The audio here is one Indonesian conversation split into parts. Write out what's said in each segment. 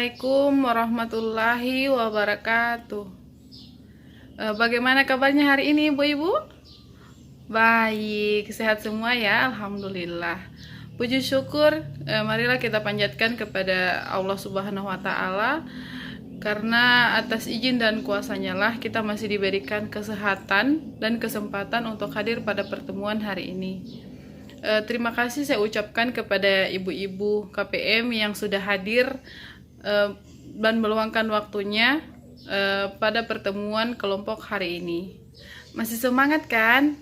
Assalamualaikum warahmatullahi wabarakatuh. Bagaimana kabarnya hari ini, Ibu-ibu? Baik, sehat semua ya, alhamdulillah. Puji syukur, marilah kita panjatkan kepada Allah Subhanahu wa Ta'ala, karena atas izin dan kuasanya lah kita masih diberikan kesehatan dan kesempatan untuk hadir pada pertemuan hari ini. Terima kasih saya ucapkan kepada ibu-ibu KPM yang sudah hadir dan meluangkan waktunya pada pertemuan kelompok hari ini. Masih semangat kan?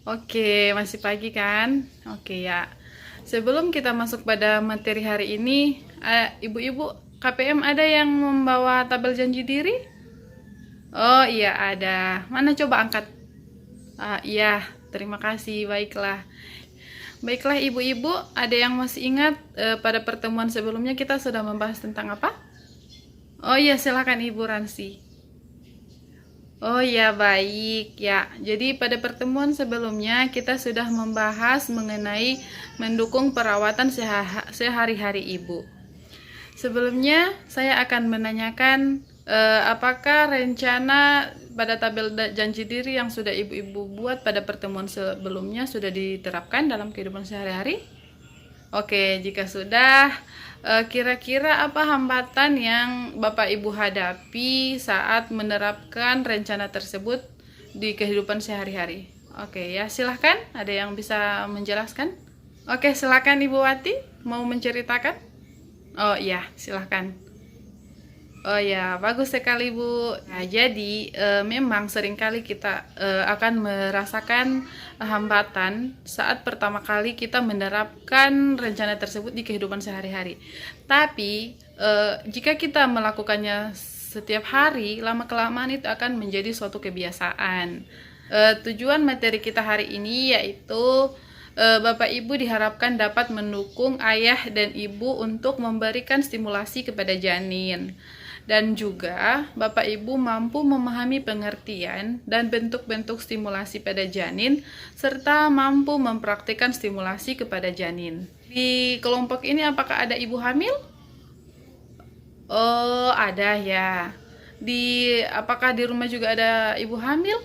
Oke, masih pagi kan? Oke ya. Sebelum kita masuk pada materi hari ini, ibu-ibu KPM ada yang membawa tabel janji diri? Oh iya ada. Mana coba angkat? Iya, terima kasih. Baiklah ibu-ibu, ada yang masih ingat pada pertemuan sebelumnya kita sudah membahas tentang apa? Oh iya, silakan Ibu Ransi. Oh ya, baik ya. Jadi pada pertemuan sebelumnya kita sudah membahas mengenai mendukung perawatan sehari-hari Ibu. Sebelumnya saya akan menanyakan apakah rencana pada tabel janji diri yang sudah ibu-ibu buat pada pertemuan sebelumnya sudah diterapkan dalam kehidupan sehari-hari? Oke, jika sudah, kira-kira apa hambatan yang Bapak Ibu hadapi saat menerapkan rencana tersebut di kehidupan sehari-hari? Oke ya, silahkan. Ada yang bisa menjelaskan? Oke, silahkan Ibu Wati, mau menceritakan? Oh iya, silahkan. Oh ya, bagus sekali Bu. Nah, jadi memang seringkali kita akan merasakan hambatan saat pertama kali kita menerapkan rencana tersebut di kehidupan sehari-hari. Tapi jika kita melakukannya setiap hari, lama-kelamaan itu akan menjadi suatu kebiasaan. Tujuan materi kita hari ini yaitu Bapak Ibu diharapkan dapat mendukung ayah dan ibu untuk memberikan stimulasi kepada janin. Dan juga Bapak Ibu mampu memahami pengertian dan bentuk-bentuk stimulasi pada janin, serta mampu mempraktikkan stimulasi kepada janin. Di kelompok ini apakah ada ibu hamil? Oh, ada ya. Apakah di rumah juga ada ibu hamil?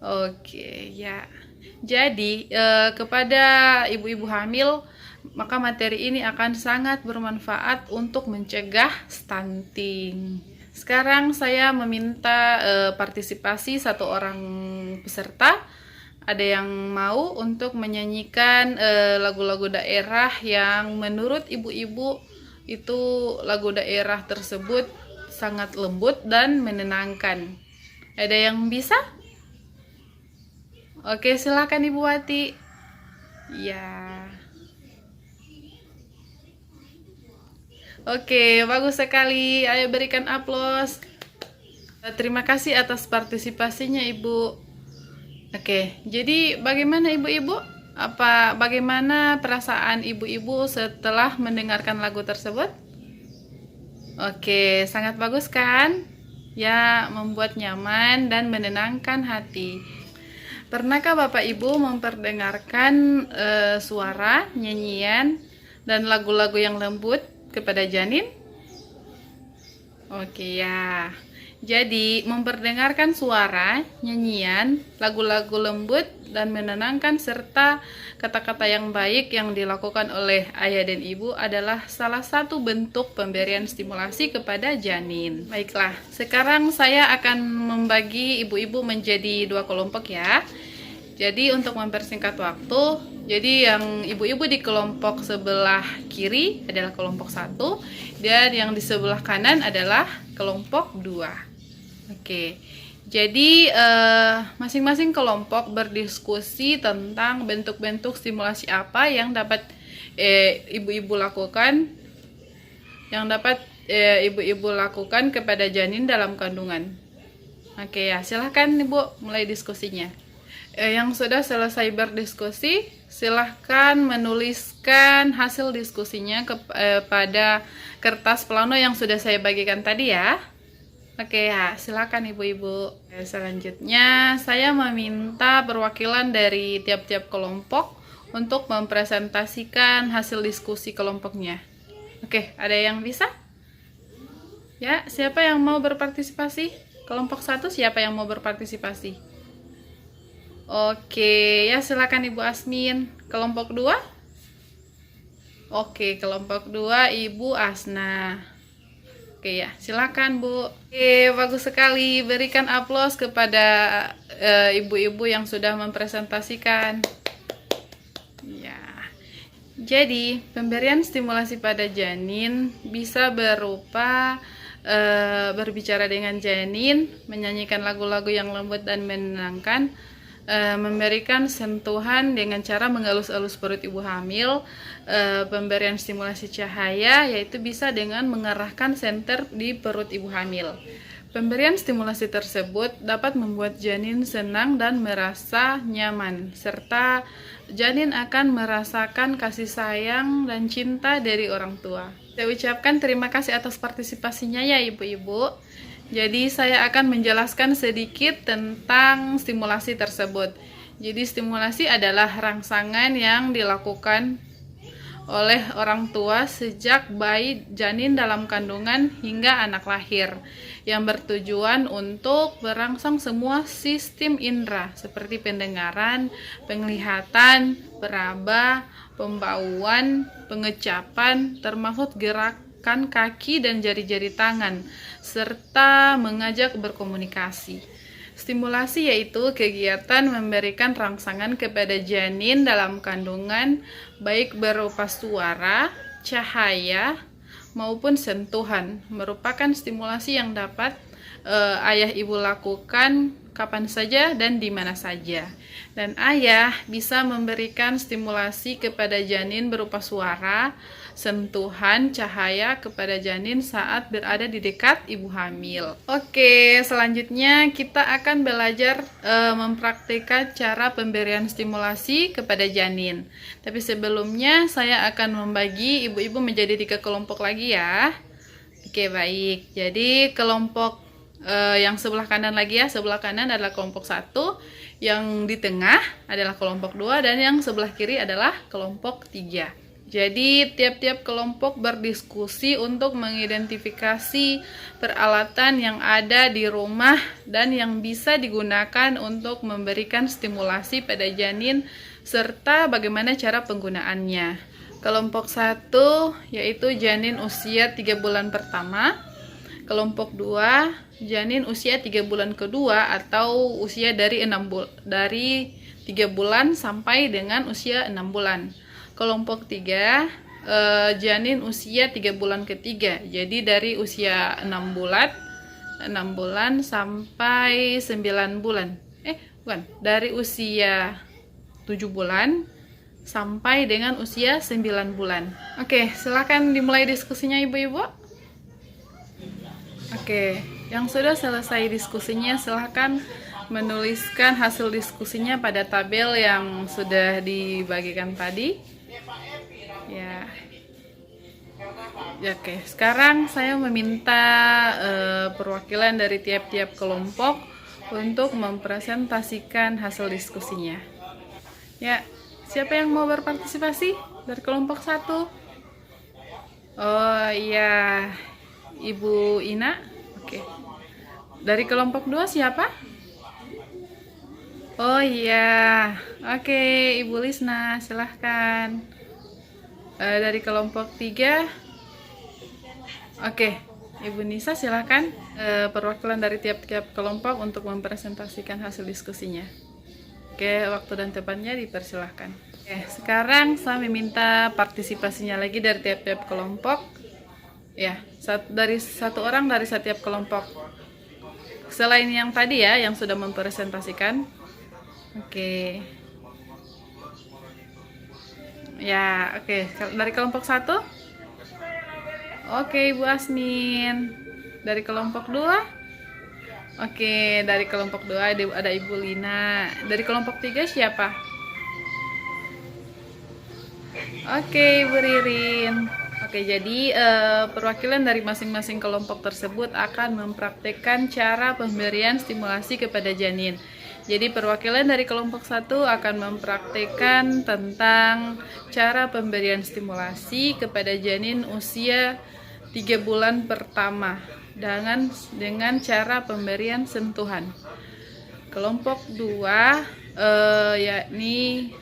Oke, ya. Jadi, kepada ibu-ibu hamil, maka materi ini akan sangat bermanfaat untuk mencegah stunting. Sekarang saya meminta partisipasi satu orang peserta. Ada yang mau untuk menyanyikan lagu-lagu daerah yang menurut ibu-ibu itu lagu daerah tersebut sangat lembut dan menenangkan. Ada yang bisa? Oke, silakan Ibu Wati. Ya. Oke, bagus sekali. Ayo berikan aplaus. Terima kasih atas partisipasinya, Ibu. Oke, jadi bagaimana Ibu-ibu? Bagaimana perasaan Ibu-ibu setelah mendengarkan lagu tersebut? Oke, sangat bagus kan? Ya, membuat nyaman dan menenangkan hati. Pernahkah Bapak Ibu memperdengarkan suara, nyanyian, dan lagu-lagu yang lembut kepada janin? Oke ya. Jadi, memperdengarkan suara, nyanyian, lagu-lagu lembut, dan menenangkan serta kata-kata yang baik yang dilakukan oleh ayah dan ibu adalah salah satu bentuk pemberian stimulasi kepada janin. Baiklah, sekarang saya akan membagi ibu-ibu menjadi dua kelompok ya. Jadi untuk mempersingkat waktu, jadi yang ibu-ibu di kelompok sebelah kiri adalah kelompok 1 dan yang di sebelah kanan adalah kelompok 2. Oke. Jadi masing-masing kelompok berdiskusi tentang bentuk-bentuk stimulasi apa yang dapat ibu-ibu lakukan kepada janin dalam kandungan. Oke ya, silahkan Ibu mulai diskusinya. Yang sudah selesai berdiskusi, silahkan menuliskan hasil diskusinya pada kertas plano yang sudah saya bagikan tadi ya. Oke ya, silakan ibu-ibu. Selanjutnya, saya meminta perwakilan dari tiap-tiap kelompok untuk mempresentasikan hasil diskusi kelompoknya. Oke, ada yang bisa? Ya, siapa yang mau berpartisipasi? Kelompok 1 siapa yang mau berpartisipasi? Oke, ya silakan Ibu Asmin. Kelompok 2? Oke, kelompok 2 Ibu Asna. Oke ya, silakan Bu. Oke, bagus sekali. Berikan aplaus kepada ibu-ibu yang sudah mempresentasikan. Ya. Jadi, pemberian stimulasi pada janin bisa berupa berbicara dengan janin, menyanyikan lagu-lagu yang lembut dan menenangkan, memberikan sentuhan dengan cara mengelus-elus perut ibu hamil, pemberian stimulasi cahaya yaitu bisa dengan mengarahkan senter di perut ibu hamil. Pemberian stimulasi tersebut dapat membuat janin senang dan merasa nyaman, serta janin akan merasakan kasih sayang dan cinta dari orang tua. Saya ucapkan terima kasih atas partisipasinya ya ibu-ibu. Jadi saya akan menjelaskan sedikit tentang stimulasi tersebut. Jadi stimulasi adalah rangsangan yang dilakukan oleh orang tua sejak bayi janin dalam kandungan hingga anak lahir, yang bertujuan untuk merangsang semua sistem indera seperti pendengaran, penglihatan, peraba, pembauan, pengecapan, termasuk gerakan kaki dan jari-jari tangan, serta mengajak berkomunikasi. Stimulasi yaitu kegiatan memberikan rangsangan kepada janin dalam kandungan, baik berupa suara, cahaya, maupun sentuhan. Merupakan stimulasi yang dapat ayah ibu lakukan kapan saja dan di mana saja. Dan ayah bisa memberikan stimulasi kepada janin berupa suara, sentuhan, cahaya kepada janin saat berada di dekat ibu hamil. Oke, selanjutnya kita akan belajar mempraktikkan cara pemberian stimulasi kepada janin. Tapi sebelumnya saya akan membagi ibu-ibu menjadi 3 kelompok lagi ya. Oke, baik. Jadi kelompok yang sebelah kanan lagi ya, sebelah kanan adalah kelompok 1, yang di tengah adalah kelompok 2, dan yang sebelah kiri adalah kelompok 3. Jadi tiap-tiap kelompok berdiskusi untuk mengidentifikasi peralatan yang ada di rumah dan yang bisa digunakan untuk memberikan stimulasi pada janin serta bagaimana cara penggunaannya. Kelompok 1 yaitu janin usia 3 bulan pertama. Kelompok 2 janin usia 3 bulan kedua atau usia dari 3 bulan sampai dengan usia 6 bulan. Kelompok 3 janin usia 3 bulan ketiga. Jadi dari usia 6 bulan sampai 9 bulan. Dari usia 7 bulan sampai dengan usia 9 bulan. Oke, silakan dimulai diskusinya ibu-ibu. Oke, yang sudah selesai diskusinya silahkan menuliskan hasil diskusinya pada tabel yang sudah dibagikan tadi. Ya. Oke, sekarang saya meminta perwakilan dari tiap-tiap kelompok untuk mempresentasikan hasil diskusinya. Ya, siapa yang mau berpartisipasi dari kelompok 1? Oh iya, Ibu Ina. Oke. Dari kelompok 2 siapa? Oh iya. Oke, Ibu Lisna, silahkan. Dari kelompok 3. Oke, Ibu Nisa silahkan. Perwakilan dari tiap-tiap kelompok untuk mempresentasikan hasil diskusinya. Oke, waktu dan tempatnya dipersilahkan. Oke, sekarang saya meminta partisipasinya lagi dari tiap-tiap kelompok. Ya, dari 1 orang dari setiap kelompok. Selain yang tadi ya, yang sudah mempresentasikan. Oke. Ya, oke. Dari kelompok 1. Oke, Ibu Asmin. Dari kelompok 2. Oke, dari kelompok 2 ada Ibu Lina. Dari kelompok 3 siapa? Oke, Ibu Ririn. Oke, jadi perwakilan dari masing-masing kelompok tersebut akan mempraktikkan cara pemberian stimulasi kepada janin. Jadi perwakilan dari kelompok 1 akan mempraktikkan tentang cara pemberian stimulasi kepada janin usia 3 bulan pertama dengan cara pemberian sentuhan. Kelompok 2 yakni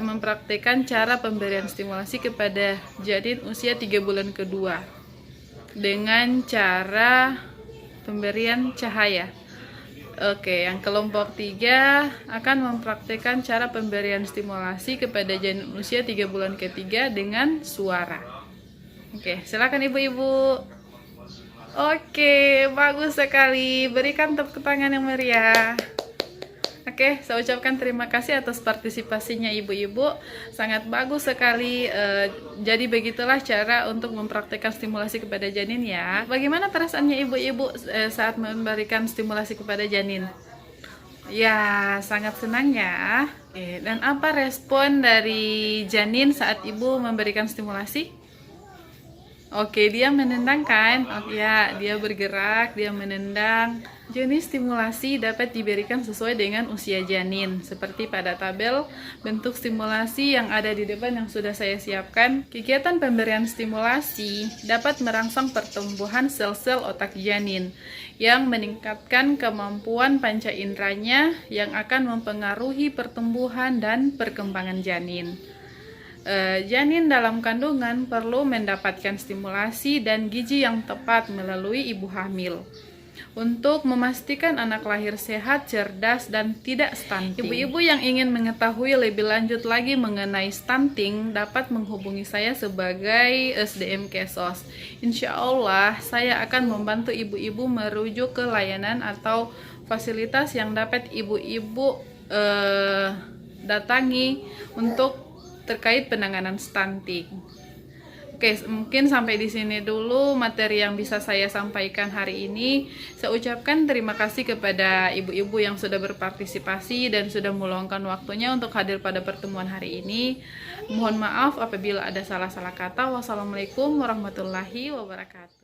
mempraktikkan cara pemberian stimulasi kepada janin usia 3 bulan kedua dengan cara pemberian cahaya. Oke, yang kelompok 3 akan mempraktikkan cara pemberian stimulasi kepada janin usia 3 bulan ketiga dengan suara. Oke, silakan ibu-ibu. Oke, bagus sekali. Berikan tepuk tangan yang meriah. Oke, saya ucapkan terima kasih atas partisipasinya ibu-ibu. Sangat bagus sekali. Jadi begitulah cara untuk mempraktikkan stimulasi kepada janin ya. Bagaimana perasaannya ibu-ibu saat memberikan stimulasi kepada janin? Ya, sangat senang ya. Dan apa respon dari janin saat ibu memberikan stimulasi? Oke, dia menendang kan? Ya, dia bergerak, dia menendang. Jenis stimulasi dapat diberikan sesuai dengan usia janin. Seperti pada tabel bentuk stimulasi yang ada di depan yang sudah saya siapkan. Kegiatan pemberian stimulasi dapat merangsang pertumbuhan sel-sel otak janin yang meningkatkan kemampuan panca inderanya yang akan mempengaruhi pertumbuhan dan perkembangan janin. Janin dalam kandungan perlu mendapatkan stimulasi dan gizi yang tepat melalui ibu hamil untuk memastikan anak lahir sehat, cerdas, dan tidak stunting. Ibu-ibu yang ingin mengetahui lebih lanjut lagi mengenai stunting dapat menghubungi saya sebagai SDM Kesos. Insya Allah saya akan membantu ibu-ibu merujuk ke layanan atau fasilitas yang dapat ibu-ibu datangi untuk terkait penanganan stunting. Oke, mungkin sampai di sini dulu materi yang bisa saya sampaikan hari ini. Saya ucapkan terima kasih kepada ibu-ibu yang sudah berpartisipasi dan sudah meluangkan waktunya untuk hadir pada pertemuan hari ini. Mohon maaf apabila ada salah-salah kata. Wassalamualaikum warahmatullahi wabarakatuh.